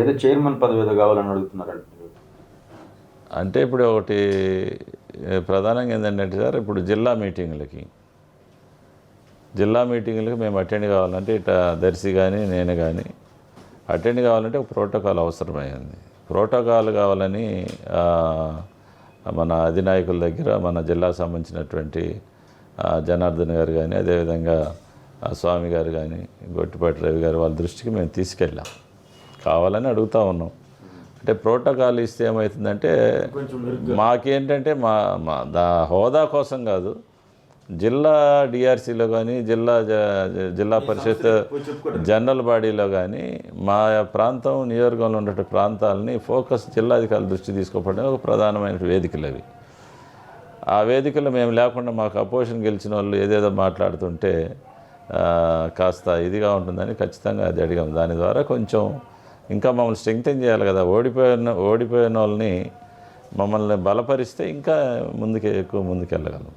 ఏదో చైర్మన్ పదవి ఏదో కావాలని అడుగుతున్నారండి. అంటే ఇప్పుడు ఒకటి ప్రధానంగా ఏంటంటే సార్, ఇప్పుడు జిల్లా మీటింగ్లకి మేము అటెండ్ కావాలంటే ఇట్లా దర్శి కానీ నేను కానీ అటెండ్ కావాలంటే ఒక ప్రోటోకాల్ అవసరమైంది. ప్రోటోకాల్ కావాలని మన అధినాయకుల దగ్గర మన జిల్లాకు సంబంధించినటువంటి జనార్దన్ గారు కానీ, అదేవిధంగా స్వామి గారు కానీ, గొట్టిపాటి రవి గారు వాళ్ళ దృష్టికి మేము తీసుకెళ్ళాం. కావాలని అడుగుతూ ఉన్నాం. అంటే ప్రోటోకాల్ ఇస్తే ఏమవుతుందంటే మాకేంటంటే మా హోదా కోసం కాదు, జిల్లా డిఆర్సీలో కానీ జిల్లా పరిషత్ జనరల్ బాడీలో కానీ మా ప్రాంతం నియోజకవర్గంలో ఉన్న ప్రాంతాలని ఫోకస్ జిల్లాధికారుల దృష్టి తీసుకోవడం ఒక ప్రధానమైన వేదికలు అవి. ఆ వేదికలో మేము లేకుండా మాకు అపోజిషన్ గెలిచిన వాళ్ళు ఏదేదో మాట్లాడుతుంటే కాస్త ఇదిగా ఉంటుందని ఖచ్చితంగా అది అడిగాం. దాని ద్వారా కొంచెం ఇంకా మమ్మల్ని స్ట్రెంగ్తెన్ చేయాలి కదా. ఓడిపోయిన వాళ్ళని మమ్మల్ని బలపరిస్తే ఇంకా ఎక్కువ ముందుకెళ్ళగలం.